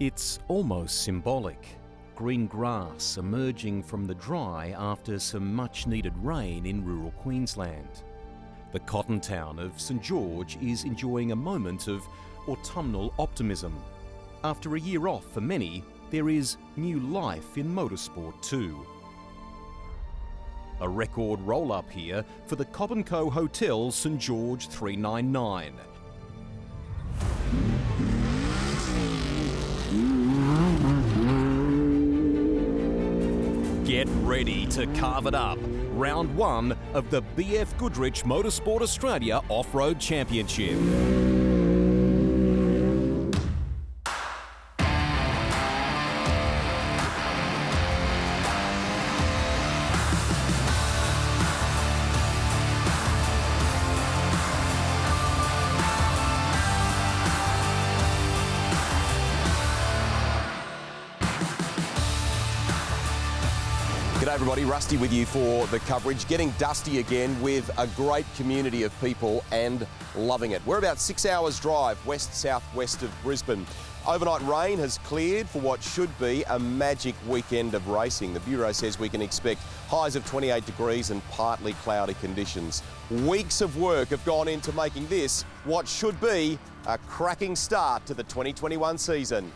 It's almost symbolic. Green grass emerging from the dry after some much-needed rain in rural Queensland. The cotton town of St George is enjoying a moment of autumnal optimism. After a year off for many, there is new life in motorsport too. A record roll-up here for the Cobb & Co Hotel St George 399. Get ready to carve it up. Round one of the BF Goodrich Motorsport Australia Off-Road Championship. G'day everybody, Rusty with you for the coverage. Getting dusty again with a great community of people and loving it. We're about 6 hours drive west-southwest of Brisbane. Overnight rain has cleared for what should be a magic weekend of racing. The Bureau says we can expect highs of 28 degrees and partly cloudy conditions. Weeks of work have gone into making this what should be a cracking start to the 2021 season.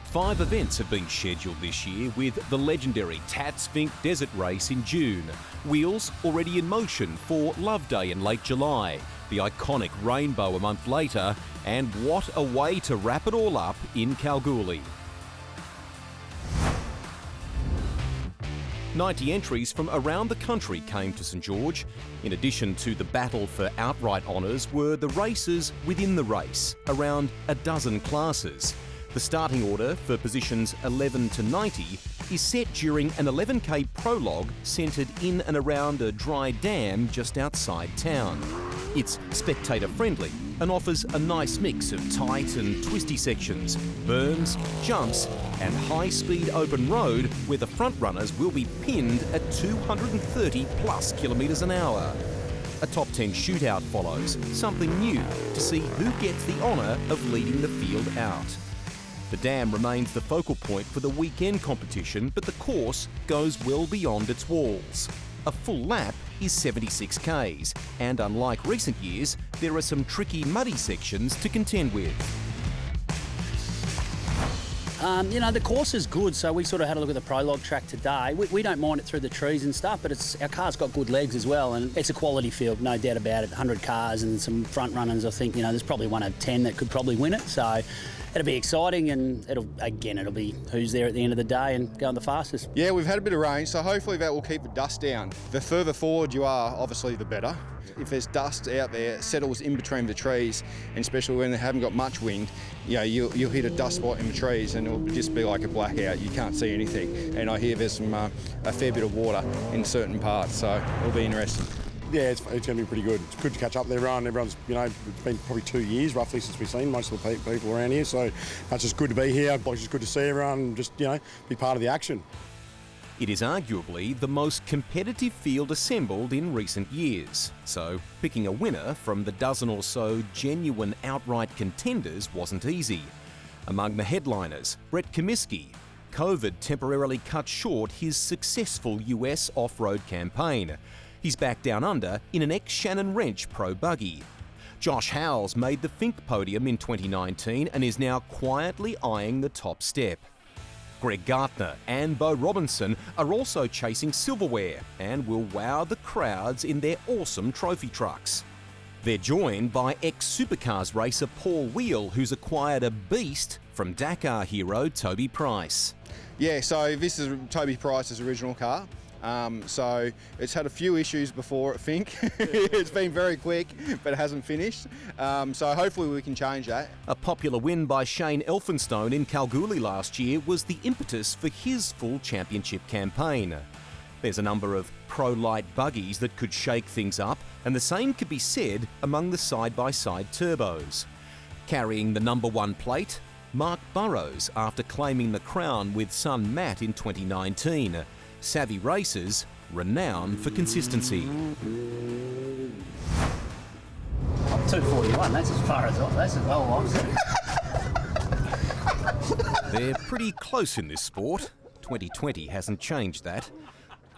5 events have been scheduled this year, with the legendary Tatsvink Desert Race in June, wheels already in motion for Love Day in late July, the iconic Rainbow a month later, and what a way to wrap it all up in Kalgoorlie. 90 entries from around the country came to St George. In addition to the battle for outright honours were the races within the race, around a dozen classes. The starting order for positions 11 to 90 is set during an 11k prologue centred in and around a dry dam just outside town. It's spectator friendly and offers a nice mix of tight and twisty sections, berms, jumps and high-speed open road where the front runners will be pinned at 230 plus kilometres an hour. A top 10 shootout follows, something new to see who gets the honour of leading the field out. The dam remains the focal point for the weekend competition, but the course goes well beyond its walls. A full lap is 76 k's, and unlike recent years, there are some tricky muddy sections to contend with. The course is good, so we sort of had a look at the Prologue track today. We don't mind it through the trees and stuff, but our car's got good legs as well, and it's a quality field, no doubt about it. 100 cars and some front runners. I think, there's probably one of 10 that could probably win it, so it'll be exciting, and it'll be who's there at the end of the day and going the fastest. Yeah, we've had a bit of rain, so hopefully that will keep the dust down. The further forward you are, obviously the better. If there's dust out there, it settles in between the trees, and especially when they haven't got much wind, you'll hit a dust spot in the trees and it'll just be like a blackout. You can't see anything. And I hear there's a fair bit of water in certain parts, so it'll be interesting. Yeah, it's going to be pretty good. It's good to catch up with everyone. Everyone's, it's been probably 2 years roughly since we've seen most of the people around here, so that's just good to be here. It's just good to see everyone and just, be part of the action. It is arguably the most competitive field assembled in recent years, so picking a winner from the dozen or so genuine outright contenders wasn't easy. Among the headliners, Brett Comiskey. COVID temporarily cut short his successful US off-road campaign. He's back down under in an ex-Shannon Wrench Pro buggy. Josh Howells made the Fink podium in 2019 and is now quietly eyeing the top step. Greg Gartner and Bo Robinson are also chasing silverware and will wow the crowds in their awesome trophy trucks. They're joined by ex-Supercars racer Paul Wheel, who's acquired a beast from Dakar hero Toby Price. Yeah, so this is Toby Price's original car. So it's had a few issues before at Fink. It's been very quick, but it hasn't finished. So hopefully we can change that. A popular win by Shane Elphinstone in Kalgoorlie last year was the impetus for his full championship campaign. There's a number of pro-light buggies that could shake things up, and the same could be said among the side-by-side turbos. Carrying the number 1 plate, Mark Burrows after claiming the crown with son Matt in 2019. Savvy racers, renowned for consistency. 241, that's as far as that's as well I've seen. They're pretty close in this sport. 2020 hasn't changed that.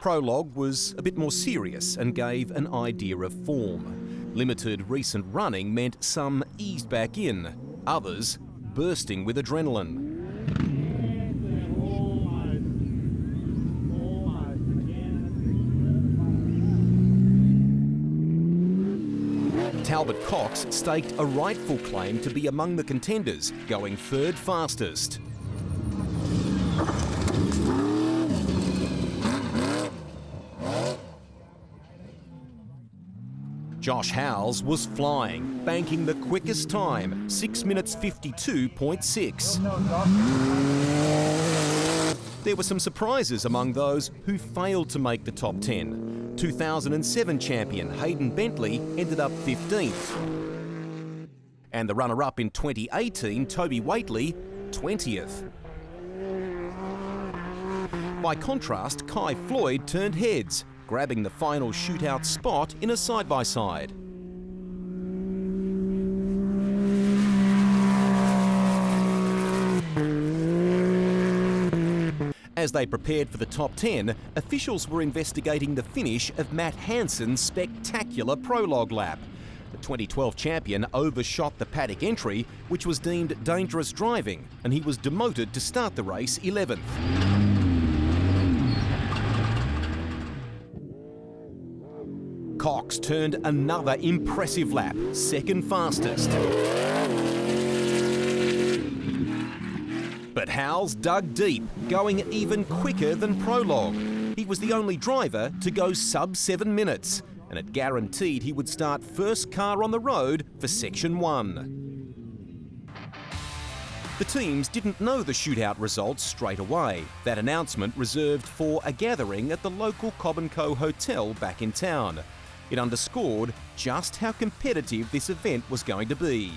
Prologue was a bit more serious and gave an idea of form. Limited recent running meant some eased back in, others bursting with adrenaline. Talbot Cox staked a rightful claim to be among the contenders, going third fastest. Josh Howells was flying, banking the quickest time, 6 minutes 52.6. There were some surprises among those who failed to make the top 10. 2007 champion Hayden Bentley ended up 15th. And the runner-up in 2018, Toby Waitley, 20th. By contrast, Kai Floyd turned heads, grabbing the final shootout spot in a side-by-side. As they prepared for the top 10, officials were investigating the finish of Matt Hansen's spectacular prologue lap. The 2012 champion overshot the paddock entry, which was deemed dangerous driving, and he was demoted to start the race 11th. Cox turned another impressive lap, second fastest. But Howells dug deep, going even quicker than Prologue. He was the only driver to go sub 7 minutes, and it guaranteed he would start first car on the road for Section 1. The teams didn't know the shootout results straight away. That announcement reserved for a gathering at the local Cobb & Co hotel back in town. It underscored just how competitive this event was going to be.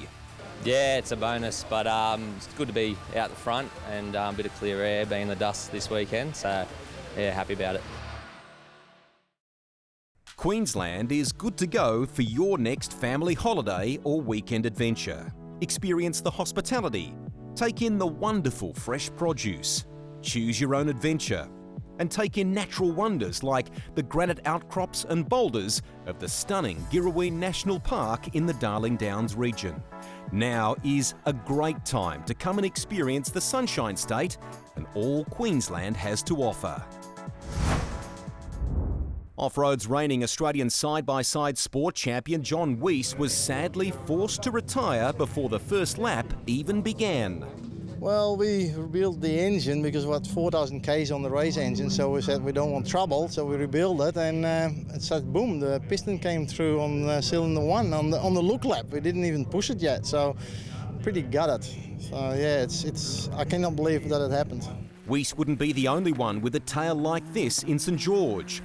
Yeah, it's a bonus, but it's good to be out the front and a bit of clear air, being in the dust this weekend, so yeah, happy about it. Queensland is good to go for your next family holiday or weekend adventure. Experience the hospitality, take in the wonderful fresh produce, choose your own adventure, and take in natural wonders like the granite outcrops and boulders of the stunning Girraween National Park in the Darling Downs region. Now is a great time to come and experience the Sunshine State and all Queensland has to offer. Off-road's reigning Australian side-by-side sport champion John Weiss was sadly forced to retire before the first lap even began. Well, we rebuilt the engine because we had 4,000 Ks on the race engine, so we said we don't want trouble, so we rebuilt it, and it said boom, the piston came through on cylinder 1 on the look lap. We didn't even push it yet, so pretty gutted. So yeah, it's I cannot believe that it happened. Weiss wouldn't be the only one with a tale like this in St George.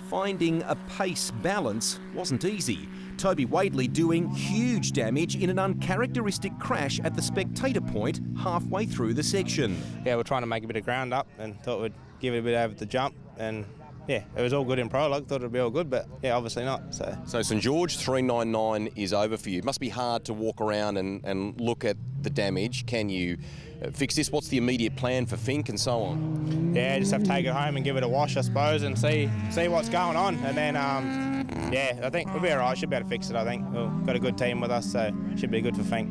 Finding a pace balance wasn't easy. Toby Waitley doing huge damage in an uncharacteristic crash at the spectator point halfway through the section. Yeah, we're trying to make a bit of ground up and thought we'd give it a bit over the jump, and yeah, it was all good in Prologue, thought it'd be all good, but yeah, obviously not. So St George 399 is over for you. It must be hard to walk around and look at the damage. Can you fix this? What's the immediate plan for Fink and so on? Yeah, just have to take it home and give it a wash, I suppose, and see what's going on, and then yeah, I think we'll be all right. Should be able to fix it, I think. We've got a good team with us, so should be good for Fink.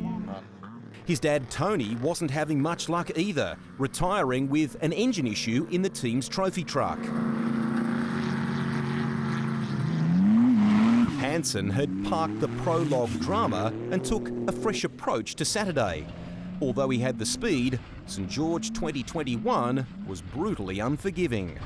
His dad, Tony, wasn't having much luck either, retiring with an engine issue in the team's trophy truck. Hansen had parked the Prologue drama and took a fresh approach to Saturday. Although he had the speed, St George 2021 was brutally unforgiving.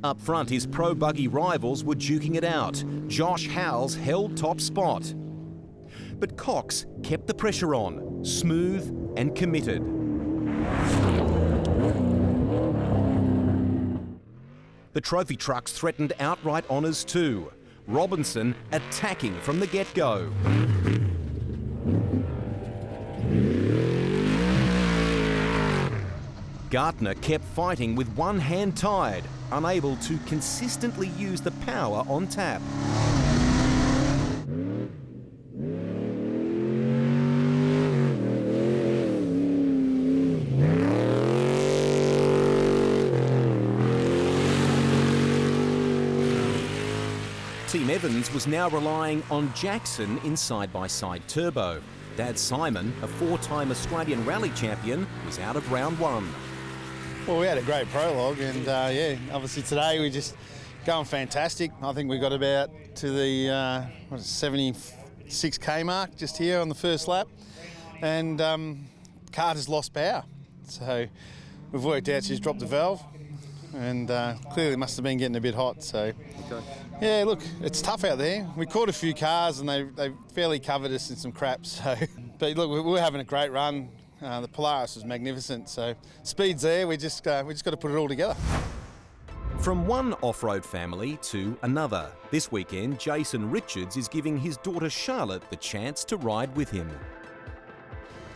Up front, his pro buggy rivals were duking it out. Josh Howells held top spot. But Cox kept the pressure on, smooth and committed. The trophy trucks threatened outright honours too. Robinson attacking from the get-go. Gartner kept fighting with one hand tied, unable to consistently use the power on tap. Team Evans was now relying on Jackson in side-by-side turbo. Dad Simon, a four-time Australian rally champion, was out of round one. Well, we had a great prologue, and yeah, obviously today we just going fantastic. I think we got about to the 76k mark just here on the first lap, and car has lost power. So we've worked out she's dropped the valve, and clearly must have been getting a bit hot. So. Okay. Yeah, look, it's tough out there. We caught a few cars and they fairly covered us in some crap. So, but look, we were having a great run. The Polaris was magnificent. So, speed's there. We just got to put it all together. From one off-road family to another, this weekend Jason Richards is giving his daughter Charlotte the chance to ride with him.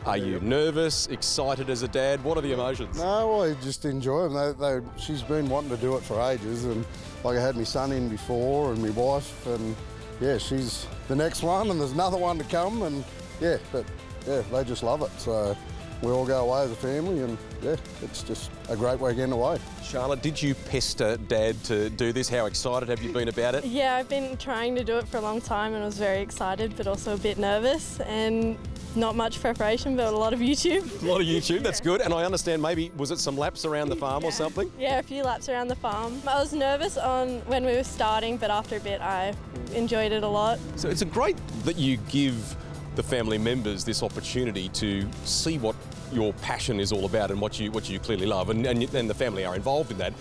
Are you nervous, excited as a dad? What are the emotions? No, I just enjoy them. She's been wanting to do it for ages, and like I had my son in before and my wife, and yeah, she's the next one, and there's another one to come, and yeah, but yeah, they just love it. So we all go away as a family, and yeah, it's just a great weekend away. Charlotte, did you pester Dad to do this? How excited have you been about it? Yeah, I've been trying to do it for a long time, and I was very excited, but also a bit nervous, and not much preparation, but a lot of YouTube. A lot of YouTube, that's good. And I understand maybe, was it some laps around the farm or something? Yeah, a few laps around the farm. I was nervous when we were starting, but after a bit I enjoyed it a lot. So it's great that you give the family members this opportunity to see what your passion is all about and what you clearly love, and the family are involved in that.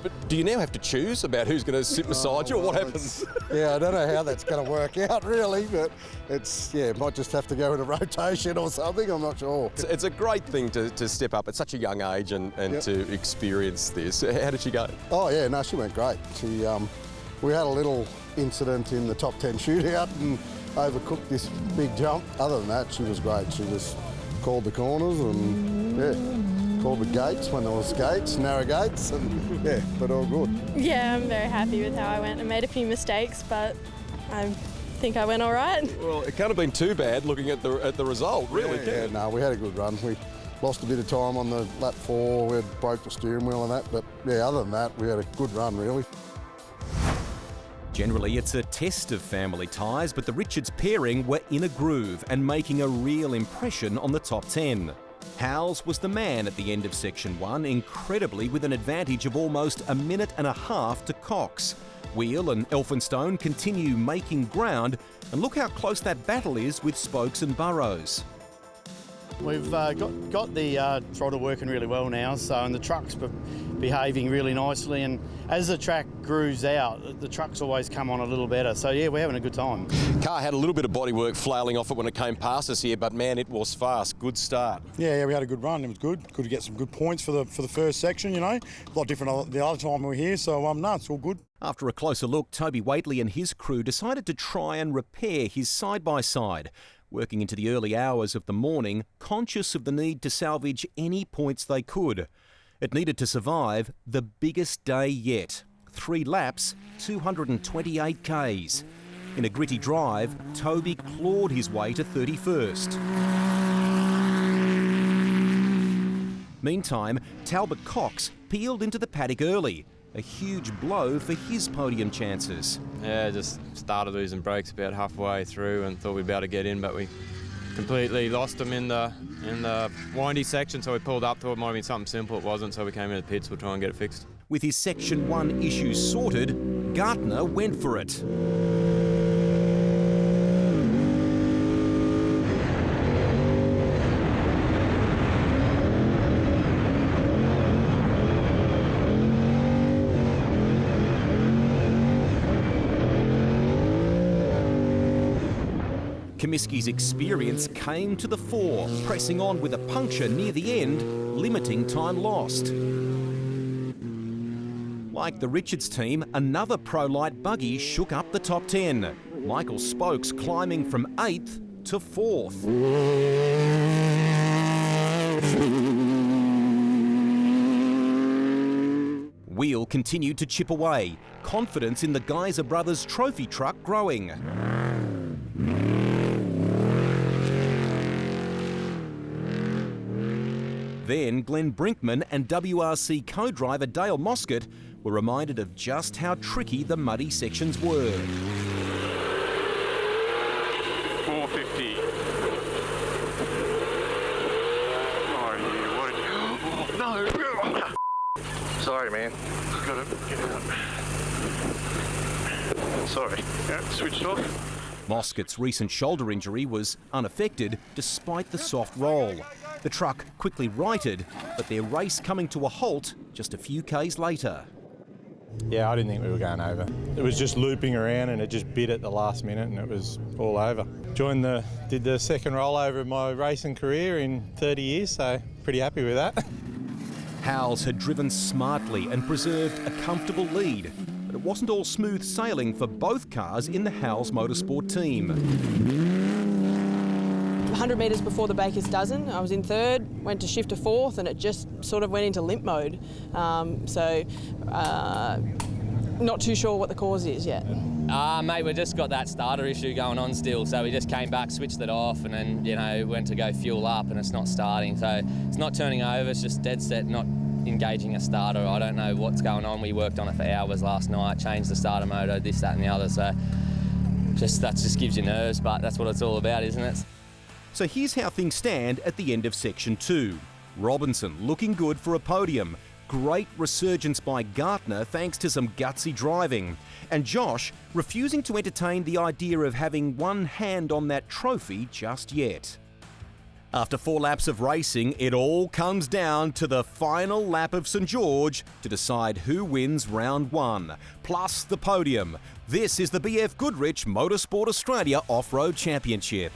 But do you now have to choose about who's going to sit beside you, or what happens? Yeah, I don't know how that's going to work out really, but might just have to go in a rotation or something, I'm not sure. It's a great thing to step up at such a young age and yep. to experience this. How did she go? Oh yeah, no, she went great. We had a little incident in the top 10 shootout and overcooked this big jump. Other than that, she was great. She just called the corners and yeah. Called the gates when there was gates, narrow gates, and yeah, but all good. Yeah, I'm very happy with how I went. I made a few mistakes, but I think I went all right. Well, it can't have been too bad looking at the result, really. Yeah, no, we had a good run. We lost a bit of time on the lap 4. We had broke the steering wheel and that, but yeah, other than that, we had a good run, really. Generally, it's a test of family ties, but the Richards pairing were in a groove and making a real impression on the top 10. Howells was the man at the end of Section 1, incredibly with an advantage of almost a minute and a half to Cox. Wheel and Elphinstone continue making ground, and look how close that battle is with Spokes and Burrows. We've got the throttle working really well now, and the truck's behaving really nicely, and as the track grooves out, the trucks always come on a little better. So yeah, we're having a good time. Car had a little bit of bodywork flailing off it when it came past us here, but man, it was fast. Good start. Yeah, we had a good run. It was good. Good to get some good points for the first section, you know. A lot different the other time we were here, so no, it's all good. After a closer look, Toby Waitley and his crew decided to try and repair his side-by-side. Working into the early hours of the morning, conscious of the need to salvage any points they could. It needed to survive the biggest day yet. 3 laps, 228 Ks. In a gritty drive, Toby clawed his way to 31st. Meantime, Talbot Cox peeled into the paddock early. A huge blow for his podium chances. Yeah, just started losing brakes about halfway through and thought we'd be able to get in, but we completely lost them in the windy section, so we pulled up. Thought it might have been something simple. It wasn't, so we came into the pits. We'll try and get it fixed. With his Section 1 issues sorted, Gartner went for it. Comiskey's experience came to the fore, pressing on with a puncture near the end, limiting time lost. Like the Richards team, another Pro-Light buggy shook up the top 10. Michael Spokes climbing from 8th to 4th. wheel continued to chip away, confidence in the Geyser brothers' trophy truck growing. Then Glenn Brinkman and WRC co-driver Dale Moscott were reminded of just how tricky the muddy sections were. 450. No. Sorry, man. Got to get out. Sorry. Yeah, switched off. Moscott's recent shoulder injury was unaffected despite the soft roll. The truck quickly righted, but their race coming to a halt just a few k's later. Yeah, I didn't think we were going over. It was just looping around and it just bit at the last minute and it was all over. Did the second rollover of my racing career in 30 years, so pretty happy with that. Howes had driven smartly and preserved a comfortable lead, but it wasn't all smooth sailing for both cars in the Howes Motorsport team. 100 metres before the Baker's dozen, I was in third, went to shift to fourth, and it just sort of went into limp mode. Not too sure what the cause is yet. Mate, we've just got that starter issue going on still, so we just came back, switched it off, and then, went to go fuel up, and it's not starting. So it's not turning over, it's just dead set, not engaging a starter. I don't know what's going on. We worked on it for hours last night, changed the starter motor, this, that, and the other, so that just gives you nerves, but that's what it's all about, isn't it? So here's how things stand at the end of Section 2. Robinson looking good for a podium. Great resurgence by Gartner thanks to some gutsy driving. And Josh refusing to entertain the idea of having one hand on that trophy just yet. After 4 laps of racing, it all comes down to the final lap of St George to decide who wins round 1, plus the podium. This is the BF Goodrich Motorsport Australia Off-Road Championship.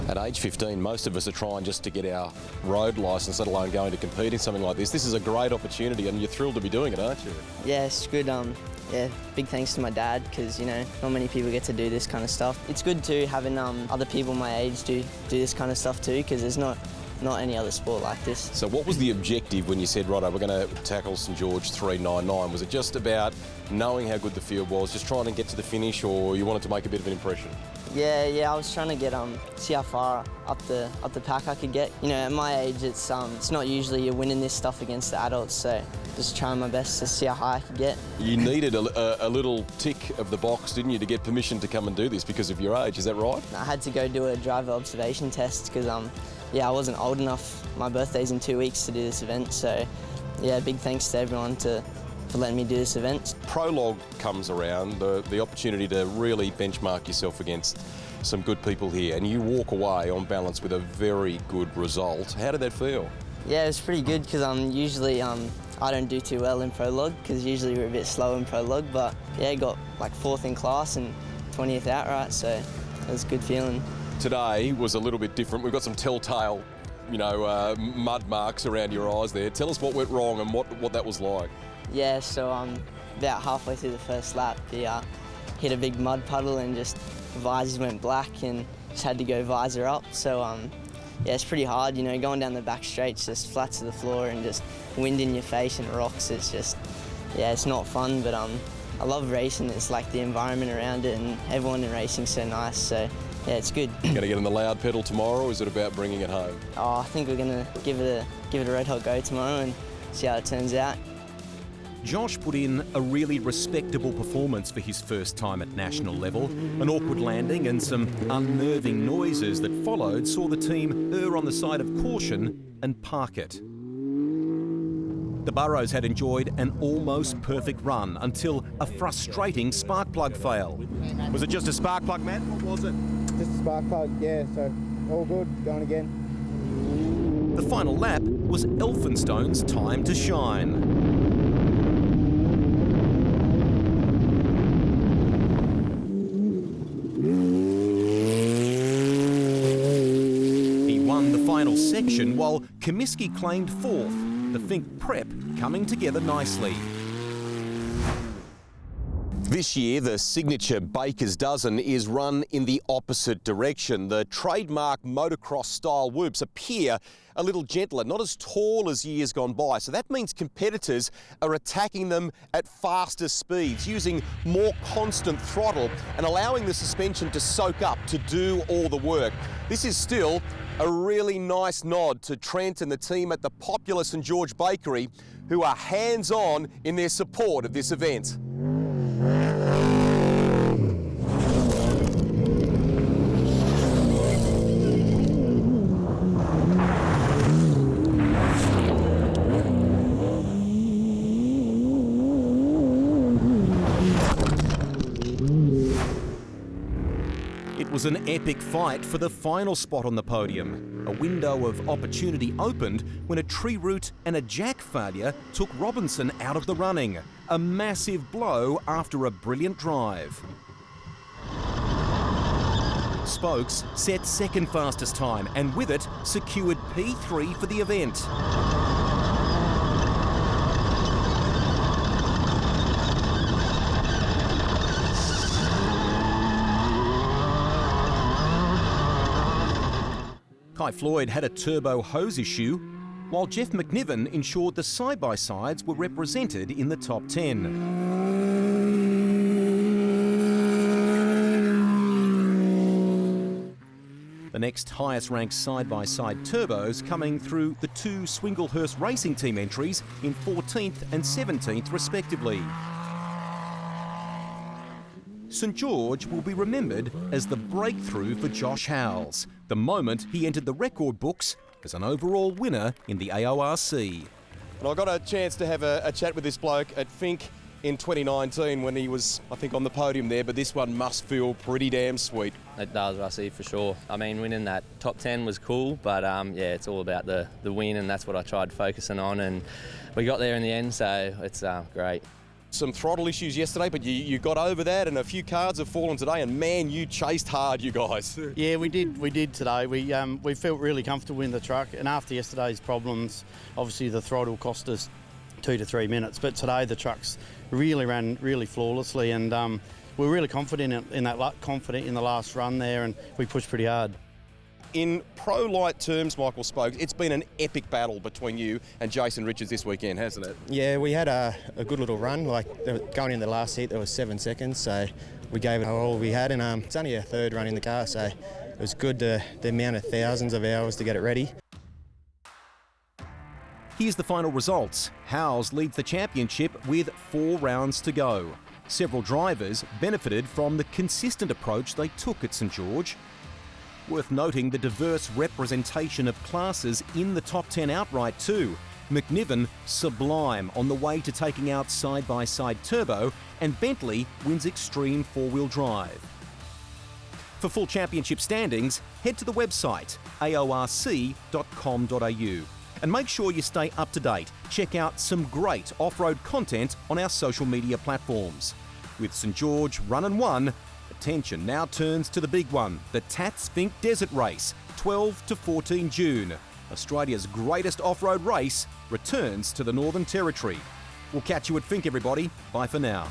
At age 15, most of us are trying just to get our road licence, let alone going to compete in something like this. This is a great opportunity and you're thrilled to be doing it, aren't you? Yeah, it's good. Big thanks to my dad because, not many people get to do this kind of stuff. It's good too having other people my age do this kind of stuff too because there's not any other sport like this. So what was the objective when you said, righto, we're going to tackle St George 399? Was it just about knowing how good the field was, just trying to get to the finish, or you wanted to make a bit of an impression? Yeah, I was trying to get see how far up the pack I could get. At my age, it's not usually you're winning this stuff against the adults, so just trying my best to see how high I could get. You needed a little tick of the box, didn't you, to get permission to come and do this because of your age, is that right? I had to go do a driver observation test because I wasn't old enough. My birthday's in 2 weeks to do this event, so yeah, big thanks to everyone for letting me do this event. Prologue comes around, the opportunity to really benchmark yourself against some good people here, and you walk away on balance with a very good result. How did that feel? Yeah, it was pretty good because usually I don't do too well in Prologue because usually we're a bit slow in Prologue, but yeah, got like 4th in class and 20th outright, so it was a good feeling. Today was a little bit different. We've got some telltale, mud marks around your eyes there. Tell us what went wrong and what that was like. Yeah, so about halfway through the first lap, hit a big mud puddle and just the visors went black and just had to go visor up. So yeah, it's pretty hard, going down the back straights, just flat to the floor and just wind in your face and rocks. It's just, yeah, it's not fun, but I love racing. It's like the environment around it and everyone in racing's so nice. So yeah, it's good. Going to get on the loud pedal tomorrow, or is it about bringing it home? Oh, I think we're going to give it a red hot go tomorrow and see how it turns out. Josh put in a really respectable performance for his first time at national level. An awkward landing and some unnerving noises that followed saw the team err on the side of caution and park it. The Burrows had enjoyed an almost perfect run until a frustrating spark plug fail. Was it just a spark plug, Matt? What was it? Just a spark plug, yeah, so all good, going again. The final lap was Elphinstone's time to shine. He won the final section while Comiskey claimed fourth, the Fink prep coming together nicely. This year, the signature Baker's Dozen is run in the opposite direction. The trademark motocross-style whoops appear a little gentler, not as tall as years gone by. So that means competitors are attacking them at faster speeds, using more constant throttle and allowing the suspension to soak up to do all the work. This is still a really nice nod to Trent and the team at the popular St George Bakery, who are hands-on in their support of this event. It was an epic fight for the final spot on the podium. A window of opportunity opened when a tree root and a jack failure took Robinson out of the running. A massive blow after a brilliant drive. Spokes set second fastest time and with it secured P3 for the event. Kai Floyd had a turbo hose issue, while Jeff McNiven ensured the side-by-sides were represented in the top 10. The next highest ranked side-by-side turbos coming through the two Swinglehurst Racing Team entries in 14th and 17th respectively. St George will be remembered as the breakthrough for Josh Howells, the moment he entered the record books as an overall winner in the AORC. And I got a chance to have a chat with this bloke at Fink in 2019 when he was, I think, on the podium there, but this one must feel pretty damn sweet. It does, Rusty, for sure. I mean, winning that top 10 was cool, but yeah, it's all about the win, and that's what I tried focusing on, and we got there in the end, so it's great. Some throttle issues yesterday, but you got over that, and a few cards have fallen today, and man, you chased hard, you guys. Yeah, we did today. We felt really comfortable in the truck, and after yesterday's problems, obviously the throttle cost us 2 to 3 minutes, but today the trucks really ran really flawlessly, and we're really confident in the last run there, and we pushed pretty hard. In pro-light terms, Michael Spokes, it's been an epic battle between you and Jason Richards this weekend, hasn't it? Yeah, we had a good little run. Like going in the last heat, there was 7 seconds, so we gave it all we had, and it's only our third run in the car, so it was good the amount of thousands of hours to get it ready. Here's the final results. Howells leads the championship with 4 rounds to go. Several drivers benefited from the consistent approach they took at St George. Worth noting the diverse representation of classes in the top 10 outright too. McNiven sublime on the way to taking out side-by-side turbo, and Bentley wins extreme 4-wheel drive. For full championship standings, head to the website aorc.com.au and make sure you stay up to date. Check out some great off-road content on our social media platforms. With St George run and won, attention now turns to the big one, the Tats Fink Desert Race, 12 to 14 June. Australia's greatest off-road race returns to the Northern Territory. We'll catch you at Fink, everybody. Bye for now.